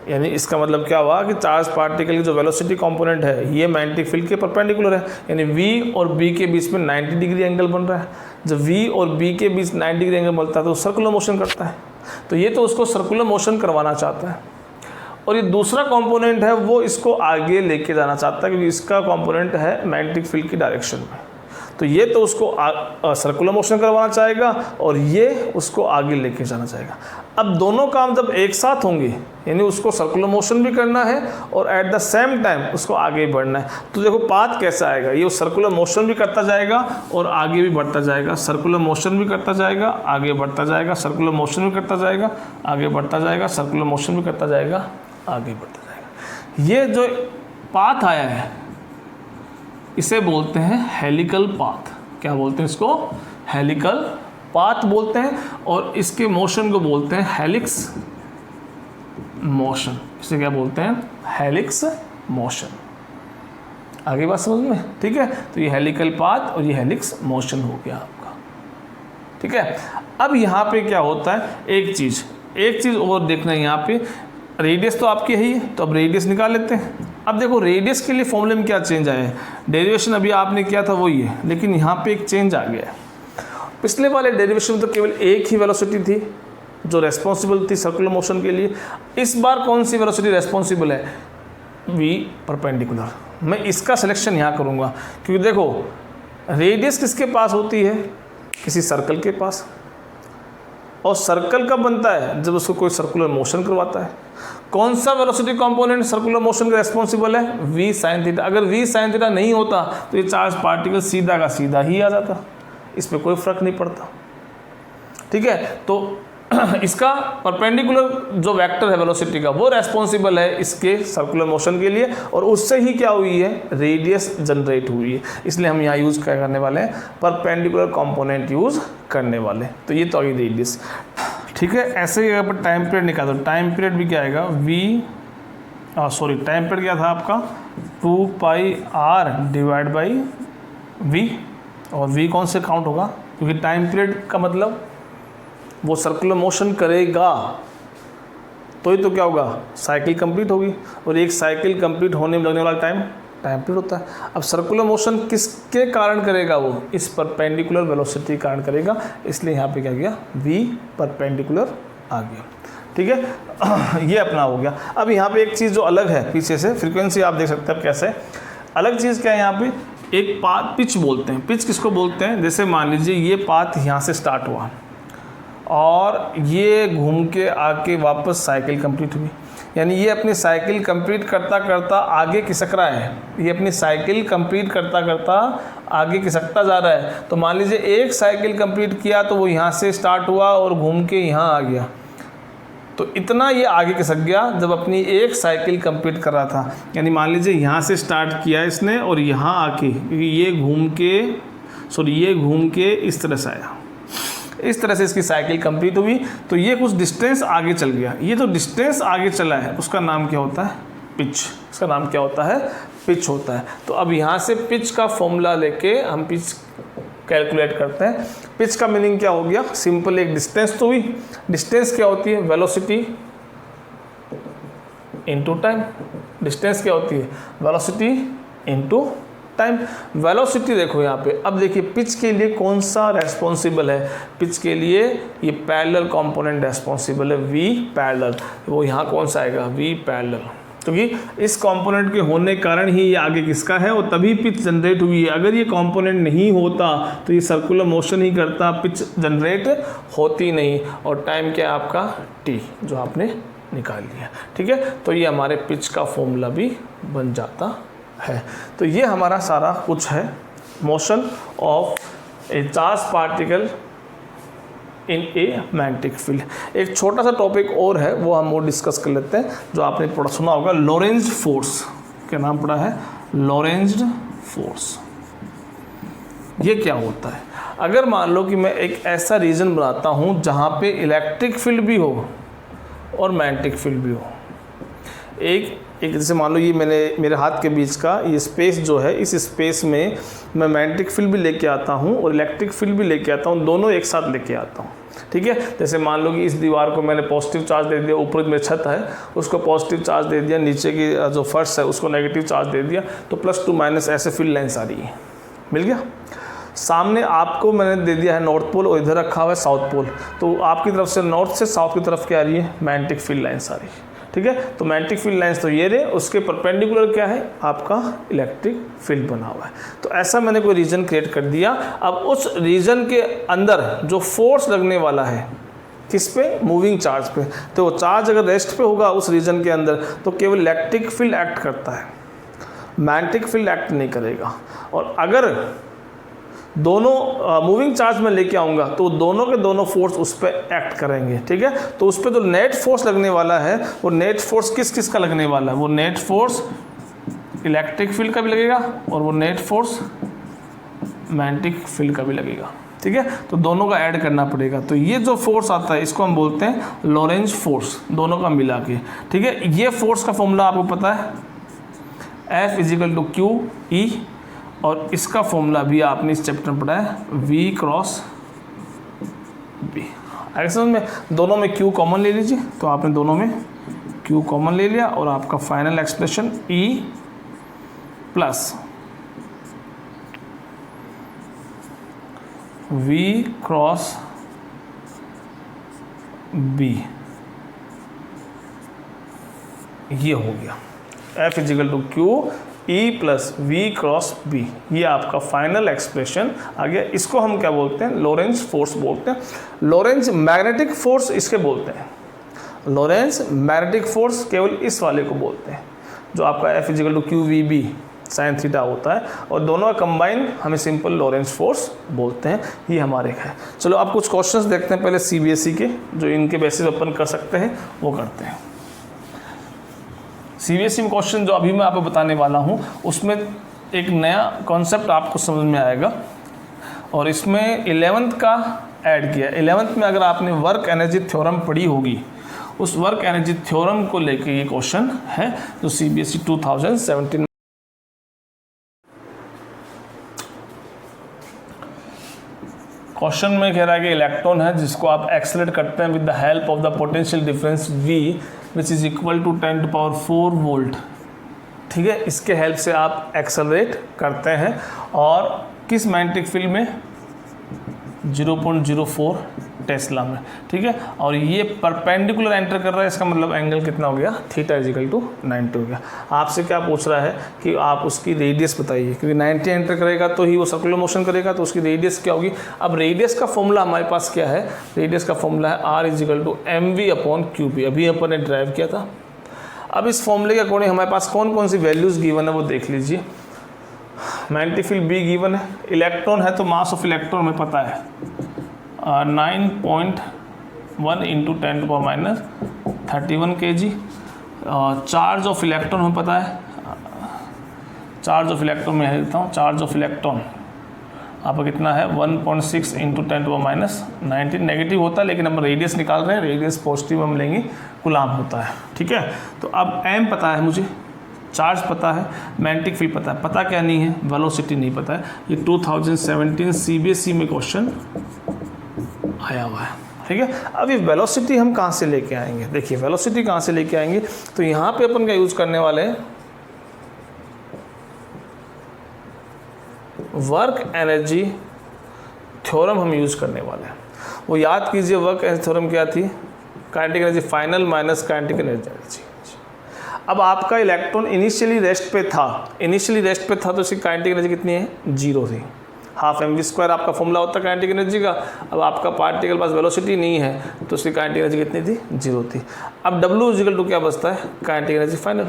यानी इसका मतलब क्या हुआ कि चार्ज पार्टिकल की जो वेलोसिटी कंपोनेंट है ये मैग्नेटिक फील्ड के परपेंडिकुलर है, यानी v और b के बीच में 90 डिग्री एंगल बन रहा है। जब v और b के बीच 90 डिग्री एंगल बनता है तो सर्कुलर मोशन करता है, तो ये तो उसको सर्कुलर मोशन करवाना चाहता है। और ये दूसरा कंपोनेंट है वो इसको आगे लेके जाना चाहता है, क्योंकि इसका कंपोनेंट है मैग्नेटिक फील्ड की डायरेक्शन में, तो ये तो उसको सर्कुलर मोशन करवाना चाहेगा और ये उसको आगे लेके जाना चाहेगा। अब दोनों काम जब एक साथ होंगे, यानी उसको सर्कुलर मोशन भी करना है और एट द सेम टाइम उसको आगे बढ़ना है, तो देखो पाथ कैसा आएगा, ये सर्कुलर मोशन भी करता जाएगा और आगे भी बढ़ता जाएगा, सर्कुलर मोशन भी करता जाएगा, आगे बढ़ता जाएगा, सर्कुलर मोशन भी करता जाएगा, आगे बढ़ता जाएगा, सर्कुलर मोशन भी करता जाएगा, आगे बढ़ता जाएगा। ये जो पाथ आया है इसे बोलते हैं हेलिकल पाथ। क्या बोलते हैं इसको? हेलिकल पाथ बोलते हैं, और इसके मोशन को बोलते हैं हेलिक्स मोशन। इसे क्या बोलते हैं? Helix motion. आगे बात समझ में? ठीक है, तो ये हेलिकल पाथ और ये हेलिक्स मोशन हो गया आपका। ठीक है, अब यहाँ पे क्या होता है, एक चीज़ और देखना है। यहाँ पे रेडियस तो आपकी है ही, तो अब रेडियस निकाल लेते हैं। अब देखो रेडियस के लिए फॉर्मूले में क्या चेंज आया है, डेरिवेशन अभी आपने किया था वही है, लेकिन यहाँ पे एक चेंज आ गया है। पिछले वाले डेरिवेशन में तो केवल एक ही वेलोसिटी थी जो रेस्पॉन्सिबल थी सर्कुलर मोशन के लिए। इस बार कौन सी वेलोसिटी रेस्पॉन्सिबल है? v perpendicular. मैं इसका सिलेक्शन यहाँ करूँगा, क्योंकि देखो रेडियस किसके पास होती है? किसी सर्कल के पास। और सर्कल कब बनता है? जब उसको कोई सर्कुलर मोशन करवाता है। कौन सा वेलोसिटी कंपोनेंट सर्कुलर मोशन का रेस्पॉन्सिबल है? v sin theta. अगर v sin थीटा नहीं होता तो ये चार्ज पार्टिकल सीधा का सीधा ही आ जाता, इस पर कोई फर्क नहीं पड़ता। ठीक है, तो इसका परपेंडिकुलर जो वेक्टर है वेलोसिटी का वो रेस्पॉन्सिबल है इसके सर्कुलर मोशन के लिए, और उससे ही क्या हुई है? रेडियस जनरेट हुई है। इसलिए हम यहाँ यूज़ क्या करने वाले हैं? परपेंडिकुलर कंपोनेंट यूज़ करने वाले। तो ये तो आ गई रेडियस। ठीक है, ऐसे ही अगर टाइम पीरियड निकाल दो, टाइम पीरियड भी क्या आएगा? टाइम पीरियड क्या था आपका? 2πr डिवाइड बाई v, और v कौन से काउंट होगा? क्योंकि टाइम पीरियड का मतलब वो सर्कुलर मोशन करेगा तो ही तो क्या होगा? साइकिल कंप्लीट होगी, और एक साइकिल कंप्लीट होने में लगने वाला टाइम पीरियड होता है। अब सर्कुलर मोशन किसके कारण करेगा? वो इस परपेंडिकुलर वेलोसिटी के कारण करेगा, इसलिए यहाँ पे क्या गया? v परपेंडिकुलर आ गया। ठीक है, ये अपना हो गया। अब यहाँ पे एक चीज़ जो अलग है पीछे से, फ्रीक्वेंसी आप देख सकते हैं कैसे अलग चीज़ क्या है। यहाँ पे एक पाथ पिच बोलते हैं। पिच किसको बोलते हैं? जैसे मान लीजिए ये पाथ यहाँ से स्टार्ट हुआ और ये घूम के आके वापस साइकिल कंप्लीट हुई, यानी ये अपनी साइकिल कंप्लीट करता करता आगे खिसक रहा है। ये अपनी साइकिल कंप्लीट करता करता आगे खिसकता जा रहा है। तो मान लीजिए एक साइकिल कंप्लीट किया तो वो यहाँ से स्टार्ट हुआ और घूम के यहाँ आ गया, तो इतना ये आगे खिसक गया जब अपनी एक साइकिल कंप्लीट कर रहा था। यानी मान लीजिए यहाँ से स्टार्ट किया इसने और यहाँ आके ये घूम के इस तरह से आया, इस तरह से इसकी साइकिल कंप्लीट हुई, तो ये कुछ डिस्टेंस आगे चल गया। ये जो डिस्टेंस आगे चला है उसका नाम क्या होता है? पिच। इसका नाम क्या होता है? पिच होता है। तो अब यहाँ से पिच का फॉर्मूला लेके हम पिच कैलकुलेट करते हैं। पिच का मीनिंग क्या हो गया, सिंपल एक डिस्टेंस तो हुई, डिस्टेंस क्या होती है, वेलोसिटी इनटू टाइम। डिस्टेंस क्या होती है, वेलोसिटी इनटू टाइम। वेलोसिटी देखो यहाँ पे, अब देखिए पिच के लिए कौन सा रेस्पॉन्सिबल है, पिच के लिए ये पैरेलल कंपोनेंट रेस्पॉन्सिबल है, वी पैरेलल, वो यहाँ कौन सा आएगा, वी पैरेलल, क्योंकि इस कंपोनेंट के होने के कारण ही ये आगे किसका है और तभी पिच जनरेट हुई है। अगर ये कंपोनेंट नहीं होता तो ये सर्कुलर मोशन ही करता, पिच जनरेट होती नहीं। और टाइम क्या है आपका, टी, जो आपने निकाल लिया, ठीक है। तो ये हमारे पिच का फॉर्मूला भी बन जाता है। तो ये हमारा सारा कुछ है motion of A charge particle in a magnetic field. एक छोटा सा टॉपिक और है, वो हम और डिस्कस कर लेते हैं, जो आपने पढ़ा सुना होगा, लॉरेंज फोर्स। क्या नाम पड़ा है, लॉरेंज फोर्स। ये क्या होता है, अगर मान लो कि मैं एक ऐसा रीजन बनाता हूँ जहाँ पे इलेक्ट्रिक फील्ड भी हो और मैग्नेटिक फील्ड भी हो, एक जैसे मान लो ये मेरे हाथ के बीच का ये स्पेस जो है, इस स्पेस में मैं मैग्नेटिक फील्ड भी लेके आता हूँ और इलेक्ट्रिक फील्ड भी लेके आता हूँ, दोनों एक साथ लेके आता हूँ, ठीक है। जैसे मान लो कि इस दीवार को मैंने पॉजिटिव चार्ज दे दिया, ऊपर में छत है उसको पॉजिटिव चार्ज दे दिया, नीचे की जो फर्श है उसको नेगेटिव चार्ज दे दिया, तो प्लस टू माइनस ऐसे फील्ड लाइन्स आ रही है, मिल गया। सामने आपको मैंने दे दिया है नॉर्थ पोल और इधर रखा हुआ है साउथ पोल, तो आपकी तरफ से नॉर्थ से साउथ की तरफ क्या आ रही है, मैग्नेटिक फील्ड लाइन्स आ रही है, ठीक है। तो मैग्नेटिक फील्ड लाइन्स तो ये रहे, उसके परपेंडिकुलर क्या है आपका इलेक्ट्रिक फील्ड बना हुआ है। तो ऐसा मैंने कोई रीजन क्रिएट कर दिया। अब उस रीजन के अंदर जो फोर्स लगने वाला है किस पे, मूविंग चार्ज पे, तो चार्ज अगर रेस्ट पे होगा उस रीजन के अंदर तो केवल इलेक्ट्रिक फील्ड एक्ट करता है, मैग्नेटिक फील्ड एक्ट नहीं करेगा। और अगर दोनों मूविंग चार्ज में लेके आऊँगा तो दोनों के दोनों फोर्स उस पर एक्ट करेंगे, ठीक है। तो उस पर जो नेट फोर्स लगने वाला है वो नेट फोर्स किस किस का लगने वाला है, वो नेट फोर्स इलेक्ट्रिक फील्ड का भी लगेगा और वो नेट फोर्स मैग्नेटिक फील्ड का भी लगेगा, ठीक है। तो दोनों का ऐड करना पड़ेगा। तो ये जो फोर्स आता है इसको हम बोलते हैं लॉरेंज फोर्स, दोनों का मिला के, ठीक है। ये फोर्स का फॉर्मूला आपको पता है, F is equal to Q E, और इसका फॉर्मूला भी आपने इस चैप्टर में पढ़ा है, V क्रॉस B। एक्शन में दोनों में Q कॉमन ले लीजिए, तो आपने दोनों में Q कॉमन ले लिया और आपका final expression E plus V cross B, ये हो गया F is equal to Q E plus V cross B, ये आपका फाइनल एक्सप्रेशन आ गया। इसको हम क्या बोलते हैं, लॉरेंज फोर्स बोलते हैं। लॉरेंज मैग्नेटिक फोर्स इसके बोलते हैं, लॉरेंज मैग्नेटिक फोर्स केवल इस वाले को बोलते हैं, जो आपका F is equal to Q V B sine theta होता है, और दोनों का कंबाइन हमें सिंपल लॉरेंज फोर्स बोलते हैं। ये हमारे है। चलो आप कुछ क्वेश्चंस देखते हैं पहले सीबीएसई के, जो इनके बेसिस अपन कर सकते हैं वो करते हैं। सीबीएसई में क्वेश्चन जो अभी मैं आपको बताने वाला हूँ उसमें एक नया कॉन्सेप्ट आपको समझ में आएगा, और इसमें 11th का ऐड किया। 11th में अगर आपने वर्क एनर्जी थ्योरम पढ़ी होगी, उस वर्क एनर्जी थ्योरम को लेके ये क्वेश्चन है जो सीबीएसई 2017 क्वेश्चन में कह रहा है कि इलेक्ट्रॉन है जिसको आप एक्सेलरेट करते हैं with the help of the potential difference V which is equal to 10⁴ volt, ठीक है। इसके हेल्प से आप एक्सेलरेट करते हैं, और किस मैग्नेटिक फील्ड में, 0.04 टेस्ला में, ठीक है। और ये परपेंडिकुलर एंटर कर रहा है, इसका मतलब एंगल कितना हो गया, थीटा इजिकल टू 90 हो गया। आपसे क्या पूछ रहा है कि आप उसकी रेडियस बताइए, क्योंकि 90 एंटर करेगा तो ही वो सर्कुलर मोशन करेगा, तो उसकी रेडियस क्या होगी। अब रेडियस का फॉर्मूला हमारे पास क्या है, रेडियस का फॉर्मूला है R इजिकल टू mv/qp, अभी अपन ने ड्राइव किया था। अब इस फॉर्मूले के अकॉर्डिंग हमारे पास कौन कौन सी वैल्यूज़ गिवन है वो देख लीजिए। मैग्नेटिक फील्ड B गिवन है, इलेक्ट्रॉन है तो मास ऑफ इलेक्ट्रॉन हमें पता है 9.1 × 10⁻31 kg। चार्ज ऑफ इलेक्ट्रॉन हमें पता है, चार्ज ऑफ इलेक्ट्रॉन में देता हूँ, चार्ज ऑफ इलेक्ट्रॉन आपका कितना है 1.6 × 10⁻19 नेगेटिव होता है, लेकिन हम रेडियस निकाल रहे हैं, रेडियस पॉजिटिव हम लेंगे, कूलाम होता है, ठीक है। तो अब m पता है मुझे चार्ज पता है, मैग्नेटिक फील्ड पता है, पता क्या नहीं है, वेलोसिटी नहीं पता है। ये 2017 CBSE में क्वेश्चन आया हुआ है, ठीक है। अब ये वेलोसिटी हम कहाँ से लेके आएंगे, देखिए वेलोसिटी कहाँ से लेके आएंगे, तो यहाँ पे अपन क्या यूज़ करने वाले हैं, वर्क एनर्जी थ्योरम हम यूज़ करने वाले हैं। वो याद कीजिए, वर्क एनर्जी थ्योरम क्या थी, kinetic energy final minus kinetic energy. अब आपका इलेक्ट्रॉन इनिशियली रेस्ट पे था, तो इसकी काइनेटिक एनर्जी कितनी है, 0 थी। हाफ mv² आपका फॉर्मूला होता है काइनेटिक एनर्जी का। अब आपका पार्टिकल पास वेलोसिटी नहीं है, तो उसकी काइनेटिक एनर्जी कितनी थी, 0 थी। अब W इक्वल टू क्या बचता है, काइनेटिक एनर्जी फाइनल।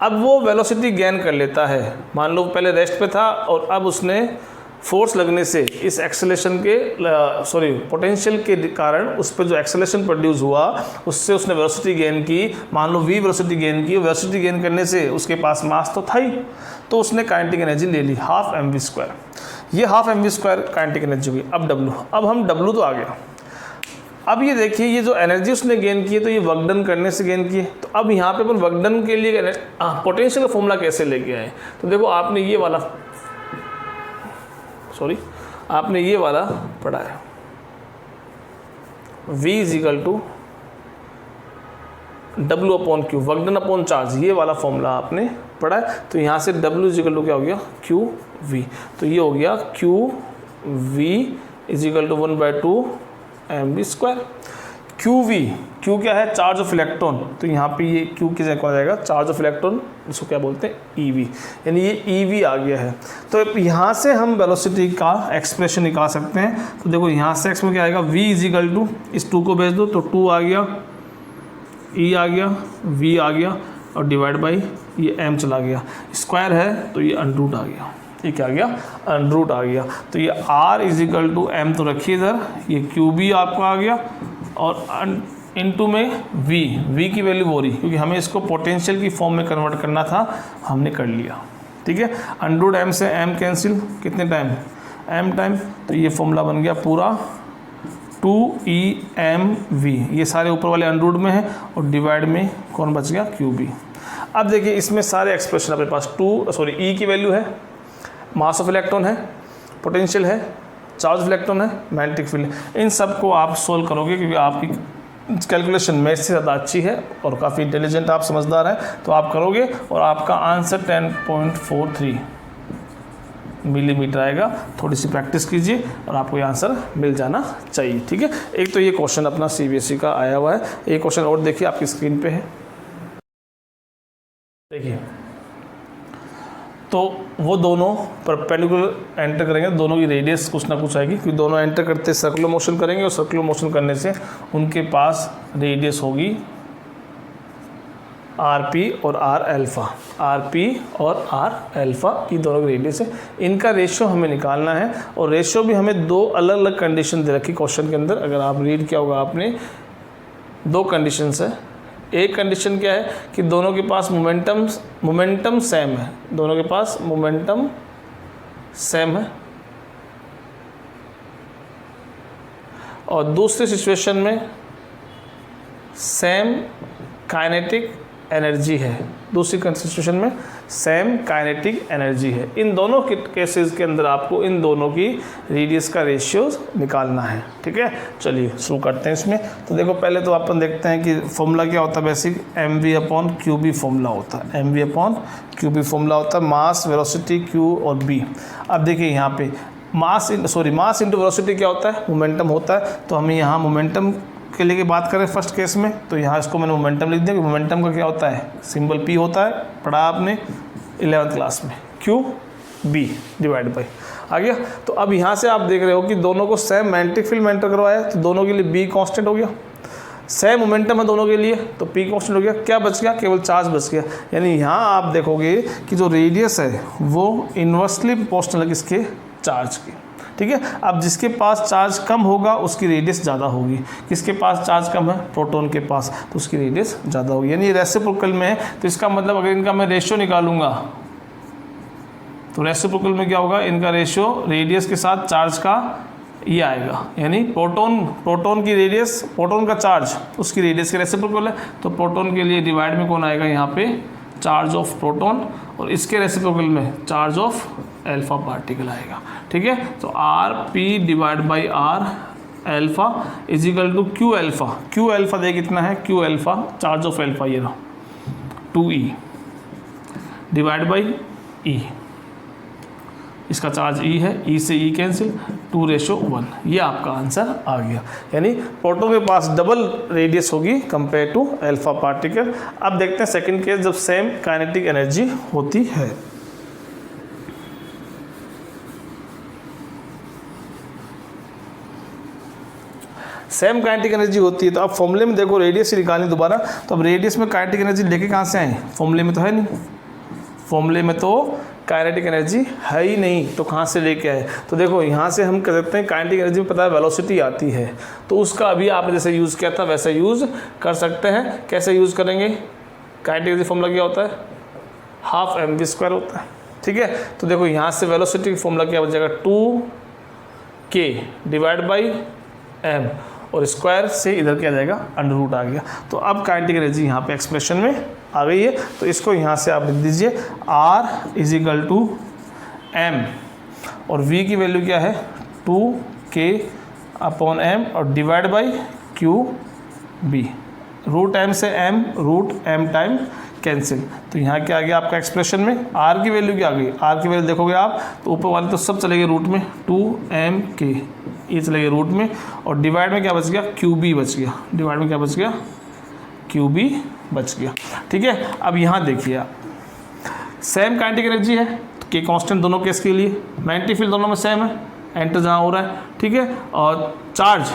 अब वो वेलोसिटी गेन कर लेता है, मान लो पहले रेस्ट पे था और अब उसने फोर्स लगने से इस एक्सेलेरेशन के पोटेंशियल के कारण उस पर जो एक्सेलेरेशन प्रोड्यूस हुआ उससे उसने वेलोसिटी गेन की, मान लो v वेलोसिटी गेन की। वेलोसिटी गेन करने से उसके पास मास तो था ही, तो उसने काइनेटिक एनर्जी ले ली हाफ mv²। ये हाफ mv² काइनेटिक एनर्जी हुई। अब W, अब हम W तो आ गया। अब ये देखिए, ये जो एनर्जी उसने गेन की है तो ये वर्क डन करने से गेन की है। तो अब यहाँ पे अपन वर्क डन के लिए पोटेंशियल का फॉर्मूला कैसे लेके आए, तो देखो आपने ये वाला पढ़ा है, V equal to W/Q, work done upon charge, ये वाला फॉर्मूला आपने पढ़ा है। तो यहाँ से W इक्वल टू क्या हो गया, QV। तो ये हो गया QV equal to 1/2 mv²। Q क्या है, चार्ज ऑफ इलेक्ट्रॉन। तो यहाँ पे ये Q किस जगह आ जाएगा, चार्ज ऑफ इलेक्ट्रॉन, इसको क्या बोलते हैं, EV, यानी ये EV आ गया है। तो यहाँ से हम वेलोसिटी का एक्सप्रेशन निकाल सकते हैं। तो देखो यहाँ से एक्स में क्या आएगा, V इक्वल टू, इस 2 को भेज दो तो 2 आ गया, E आ गया, V आ गया, और डिवाइड बाई ये m चला गया, स्क्वायर है तो ये अंडरूट आ गया। ये क्या आ गया, अंडरूट आ गया। तो ये R इक्वल टू m तो रखिए इधर, ये QB आपका आ गया, और इनटू में V की वैल्यू वो रही, क्योंकि हमें इसको पोटेंशियल की फॉर्म में कन्वर्ट करना था, हमने कर लिया, ठीक है। अंडरूट m से m कैंसिल, कितने टाइम, m टाइम। तो ये फॉर्मूला बन गया पूरा 2EmV, ये सारे ऊपर वाले अंडरूट में है, और डिवाइड में कौन बच गया, QB। अब देखिए इसमें सारे एक्सप्रेशन अपने पास E की वैल्यू है, मास ऑफ इलेक्ट्रॉन है, पोटेंशियल है, चार्ज ऑफ इलेक्ट्रॉन है, मैग्नेटिक फील्ड। इन सब को आप सोल्व करोगे, क्योंकि आपकी कैलकुलेशन मेरे से ज़्यादा अच्छी है और काफ़ी इंटेलिजेंट आप समझदार हैं, तो आप करोगे और आपका आंसर 10.43 मिलीमीटर आएगा। थोड़ी सी प्रैक्टिस कीजिए और आपको ये आंसर मिल जाना चाहिए, ठीक है। एक तो ये क्वेश्चन अपना CBSE का आया हुआ है। एक क्वेश्चन और देखिए, आपकी स्क्रीन पे है, देखिए। तो वो दोनों परपेंडिकुलर एंटर करेंगे, दोनों की रेडियस कुछ ना कुछ आएगी, क्योंकि दोनों एंटर करते सर्कुलर मोशन करेंगे, और सर्कुलर मोशन करने से उनके पास रेडियस होगी RP और R अल्फ़ा, RP और R अल्फ़ा, ये दोनों की रेडियस है। इनका रेशियो हमें निकालना है, और रेशियो भी हमें 2 अलग अलग कंडीशन दे रखी क्वेश्चन के अंदर। अगर आप रीड किया होगा आपने, 2 कंडीशंस है। एक कंडीशन क्या है कि दोनों के पास मोमेंटम सेम है, दोनों के पास मोमेंटम सेम है, और दूसरी सिचुएशन में सेम काइनेटिक एनर्जी है, दूसरी सिचुएशन में सेम काइनेटिक एनर्जी है। इन दोनों के केसेस के अंदर आपको इन दोनों की रेडियस का रेशियो निकालना है, ठीक है। चलिए शुरू करते हैं इसमें। तो देखो पहले तो अपन देखते हैं कि फॉर्मूला क्या होता है, बेसिक mv/QB फॉर्मूला होता है, mv/QB फॉर्मूला होता है, मास, वेलोसिटी, Q और B। अब देखिए यहाँ पे मास इंटू वेलोसिटी क्या होता है, मोमेंटम होता है। तो हमें यहाँ मोमेंटम के लिए बात करें फर्स्ट केस में, तो यहाँ इसको मैंने मोमेंटम लिख दिया कि मोमेंटम का क्या होता है, सिंबल P होता है, पढ़ा आपने 11th क्लास में, QB डिवाइड बाई आ गया। तो अब यहाँ से आप देख रहे हो कि दोनों को सेम मैग्नेटिक फील्ड में एंटर करवाया, तो दोनों के लिए B कांस्टेंट हो गया, सेम मोमेंटम है दोनों के लिए, तो P कांस्टेंट हो गया। क्या बच गया, केवल चार्ज बच गया। यानी यहाँ आप देखोगे कि जो रेडियस है वो इन्वर्सली प्रोपोर्शनल है किसके, चार्ज की, ठीक है। अब जिसके पास चार्ज कम होगा उसकी रेडियस ज़्यादा होगी, किसके पास चार्ज कम है, प्रोटॉन के पास, तो उसकी रेडियस ज़्यादा होगी। यानी रेसिप्रोकल में है, तो इसका मतलब अगर इनका मैं रेशियो निकालूंगा तो रेसिप्रोकल में क्या होगा, इनका रेशियो रेडियस के साथ चार्ज का ये आएगा, यानी प्रोटॉन की रेडियस, प्रोटॉन का चार्ज उसकी रेडियस के रेसिप्रोकल है, तो प्रोटॉन के लिए डिवाइड में कौन आएगा, यहाँ पे चार्ज ऑफ प्रोटॉन और इसके रेसिप्रोकल में चार्ज ऑफ अल्फा पार्टिकल आएगा। ठीक है, तो R P divide by R alpha is equal to Q alpha. Q alpha देख कितना है, Q alpha charge of alpha ये रहा 2e डिवाइड बाई ई, इसका चार्ज E है, E से E कैंसिल 2:1, ये आपका आंसर आ गया। यानी प्रोटॉन के पास डबल रेडियस होगी कंपेयर टू अल्फा पार्टिकल। अब देखते हैं सेकंड केस जब सेम काइनेटिक एनर्जी होती है। सेम काइनेटिक एनर्जी होती है तो अब फॉर्मूले में देखो रेडियस से निकालनी दोबारा, तो अब रेडियस में काइनेटिक एनर्जी लेके कहाँ से आए, फॉर्मूले में तो है नहीं, फॉर्मूले में तो काइनेटिक एनर्जी है ही नहीं, तो कहाँ से लेके आए। तो देखो यहाँ से हम कर सकते हैं, काइनेटिक एनर्जी में पता है वेलोसिटी आती है, तो उसका अभी आपने जैसे यूज़ किया था वैसे यूज़ कर सकते हैं। कैसे यूज़ करेंगे, काइनेटिक एनर्जी फॉर्मूला क्या होता है, 12 mv² होता है। ठीक है, तो देखो यहाँ से वेलोसिटी का फॉर्मूला क्या हो जाएगा, 2k डिवाइड बाई m और स्क्वायर से इधर क्या जाएगा, अंडर रूट आ गया। तो अब काइनेटिक एनर्जी यहाँ पे एक्सप्रेशन में आ गई है, तो इसको यहाँ से आप लिख दीजिए R is equal to m और v की वैल्यू क्या है 2k अपॉन m और divide by QB, root m से m root m time cancel. तो यहाँ क्या आ गया आपका एक्सप्रेशन में, R की वैल्यू क्या आ गई, R की वैल्यू देखोगे आप तो ऊपर वाले तो सब चले गए रूट में, 2mk ये चले गए रूट में, और डिवाइड में क्या बच गया, QB बच गया, डिवाइड में क्या बच गया, QB बच गया। ठीक है, अब यहाँ देखिए आप सेम काइनेटिक एनर्जी है, के कांस्टेंट दोनों केस के लिए, मैग्नेटिक फील्ड दोनों में सेम है, एंटर जहाँ हो रहा है। ठीक है, और चार्ज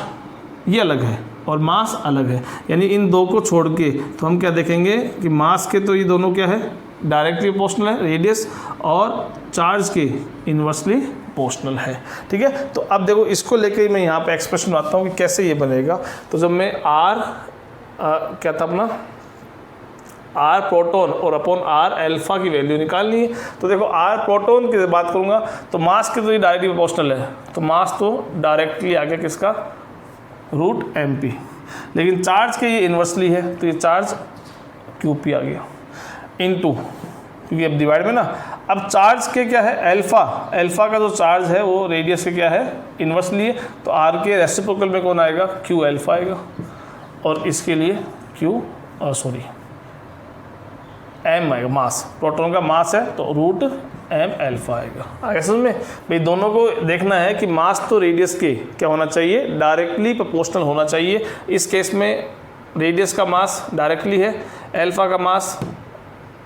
ये अलग है और मास अलग है, यानी इन दो को छोड़ के तो हम क्या देखेंगे कि मास के तो ये दोनों क्या है, डायरेक्टली प्रोपोर्शनल है रेडियस, और चार्ज के इन्वर्सली प्रोपोर्शनल है। ठीक है, तो अब देखो इसको लेके मैं यहाँ पे एक्सप्रेशन आता हूँ कि कैसे ये बनेगा। तो जब मैं क्या था अपना R प्रोटॉन और अपॉन R अल्फा की वैल्यू निकालनी है, तो देखो R प्रोटॉन की बात करूँगा तो मास के तो ये डायरेक्टली प्रोपोर्शनल है, तो मास तो डायरेक्टली आ गया किसका, रूट mp, लेकिन चार्ज के ये इन्वर्सली है तो ये चार्ज QP आ गया इनटू, क्योंकि अब डिवाइड में ना, अब चार्ज के क्या है अल्फा, अल्फा का जो चार्ज है वो रेडियस के क्या है इन्वर्सली है, तो R के रेसिप्रोकल में कौन आएगा, Q अल्फा आएगा, और इसके लिए m आएगा, मास प्रोटॉन का मास है तो रूट m अल्फा आएगा। आगे समझ में, भाई दोनों को देखना है कि मास तो रेडियस के क्या होना चाहिए, डायरेक्टली प्रोपोर्शनल होना चाहिए। इस केस में रेडियस का मास डायरेक्टली है, अल्फा का मास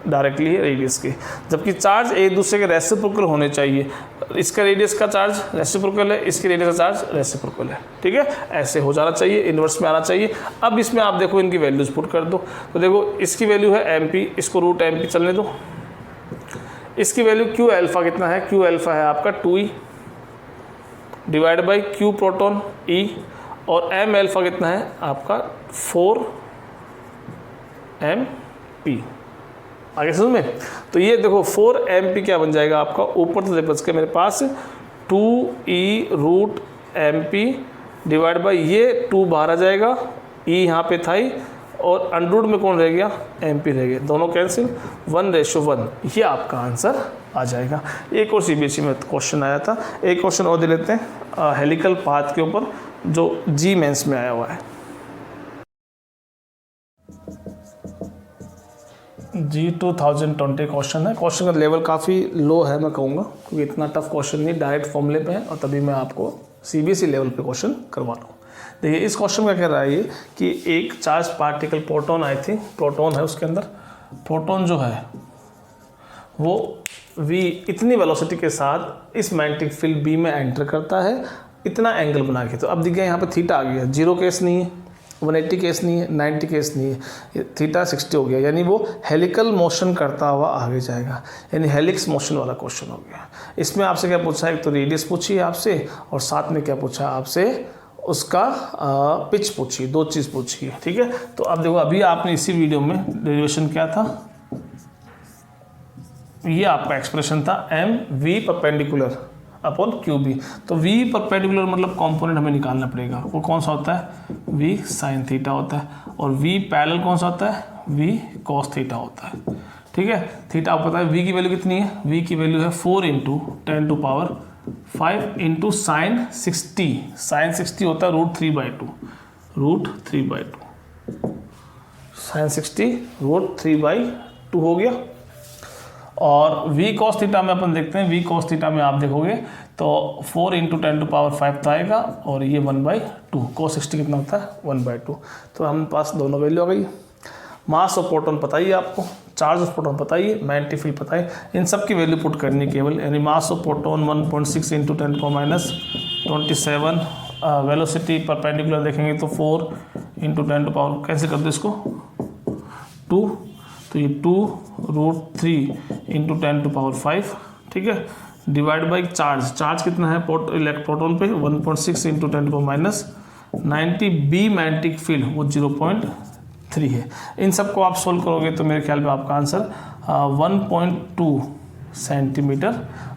डायरेक्टली है रेडियस के, जबकि चार्ज एक दूसरे के रेसिप्रोकल होने चाहिए। इसका रेडियस का चार्ज रेसिप्रोकल है, इसके रेडियस का चार्ज रेसिप्रोकल है। ठीक है, ऐसे हो जाना चाहिए, इन्वर्स में आना चाहिए। अब इसमें आप देखो इनकी वैल्यूज पुट कर दो, तो देखो इसकी वैल्यू है mp, इसको रूट mp चलने दो, इसकी वैल्यू Q अल्फा कितना है, Q अल्फा है आपका 2e divide by Q proton E, और m अल्फा कितना है आपका 4mp। आगे समझ में, तो ये देखो 4mp क्या बन जाएगा आपका, ऊपर तो बच के मेरे पास 2e root mp divide by ये 2 बाहर आ जाएगा, e यहाँ पे था ही, और अंडरूट में कौन रह गया, mp रह गया, दोनों कैंसिल 1:1, ये आपका आंसर आ जाएगा। एक और CBSE में क्वेश्चन आया था, एक क्वेश्चन और दे लेते हैं हेलिकल पाथ के ऊपर जो जी मेंस में आया हुआ है। जी 2020 क्वेश्चन है, क्वेश्चन का लेवल काफ़ी लो है मैं कहूँगा, क्योंकि इतना टफ क्वेश्चन नहीं, डायरेक्ट फॉर्मूले पे है, और तभी मैं आपको CBSE लेवल पे क्वेश्चन करवा रहा हूँ। देखिए इस क्वेश्चन का कह रहा है ये कि एक charge particle proton, I think proton है, उसके अंदर प्रोटॉन जो है वो v इतनी वेलोसिटी के साथ इस मैग्नेटिक फील्ड B में एंटर करता है, इतना एंगल बना के। तो अब देखिए यहाँ पे थीटा आ गया, 0 केस नहीं है, 180 केस नहीं है, 90 केस नहीं है, थीटा 60 हो गया, यानी वो हेलिकल मोशन करता हुआ आगे जाएगा, यानी हेलिक्स मोशन वाला क्वेश्चन हो गया। इसमें आपसे क्या पूछा है, एक तो रेडियस पूछी है आपसे, और साथ में क्या पूछा है आपसे, उसका पिच पूछी, 2 चीज़ पूछी है। ठीक है, तो अब देखो अभी आपने इसी वीडियो में डेरिवेशन क्या था, ये आपका एक्सप्रेशन था mv परपेंडिकुलर अपॉन QB। तो v परपेंडिकुलर मतलब कंपोनेंट हमें निकालना पड़ेगा, वो कौन सा होता है, v sin थीटा होता है, और v पैरेलल कौन सा होता है, v cos थीटा होता है। ठीक है। थीटा आपको पता है वी की वैल्यू कितनी है, वी की वैल्यू है 4 × 10⁵ इंटू साइन 60, साइन 60 होता है √3/2, साइन 60 √3/2 हो गया। और v cos थीटा में अपन देखते हैं, v cos थीटा में आप देखोगे तो 4 × 10⁵ तो आएगा और ये 1/2, cos 60 कितना होता है 1/2। तो हमारे पास दोनों वैल्यू आ गई। मास ऑफ प्रोटॉन पता ही है आपको, चार्ज ऑफ प्रोटॉन पता ही है, मैग्नेटिक फील्ड पता है, इन सब की वैल्यू पुट करनी केवल, यानी mass of proton 1.6 × 10⁻27, velocity perpendicular देखेंगे तो 4 × 10⁻, कैसे कर दो इसको 2, तो ये 2 √3 × 10⁵, ठीक है, डिवाइड बाई चार्ज कितना है प्रोटॉन पे 1.6 × 10⁻90, बी मैग्नेटिक फील्ड वो 0.3 है। इन सबको आप सोल्व करोगे तो मेरे ख्याल में आपका आंसर 1.2 सेंटीमीटर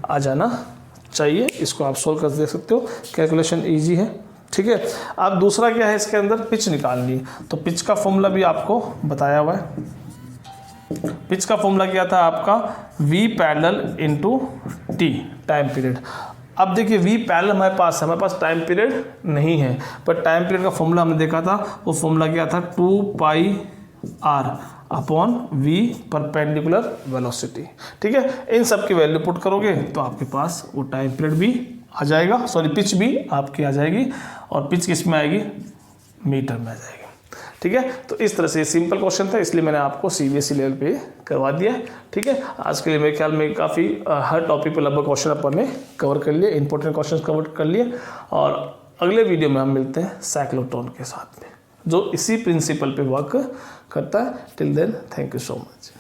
आ जाना चाहिए। इसको आप सोल्व कर देख सकते हो, कैलकुलेशन इजी है, ठीक है। अब दूसरा क्या है, इसके अंदर पिच निकालनी है, तो पिच का फॉर्मूला भी आपको बताया हुआ है। पिच का फॉर्मूला क्या था आपका, v parallel × t time period. अब देखिए v पैरेलल हमारे पास है, हमारे पास टाइम पीरियड नहीं है, पर टाइम पीरियड का फॉर्मूला हमने देखा था, वो फॉर्मूला क्या था 2πr/v परपेंडिकुलर वेलोसिटी, ठीक है। इन सब की वैल्यू पुट करोगे तो आपके पास वो टाइम पीरियड भी आ जाएगा, सॉरी पिच भी आपकी आ जाएगी, और पिच किस में आएगी, मीटर में आ जाएगी, ठीक है। तो इस तरह से सिंपल क्वेश्चन था, इसलिए मैंने आपको CBSE लेवल पे करवा दिया है, ठीक है। आज के लिए मेरे ख्याल में काफ़ी हर टॉपिक पे लगभग क्वेश्चन अपन ने कवर कर लिए, इंपॉर्टेंट क्वेश्चन कवर कर लिए, और अगले वीडियो में हम मिलते हैं साइक्लोट्रॉन के साथ में, जो इसी प्रिंसिपल पे वर्क करता है। Till then thank you so much.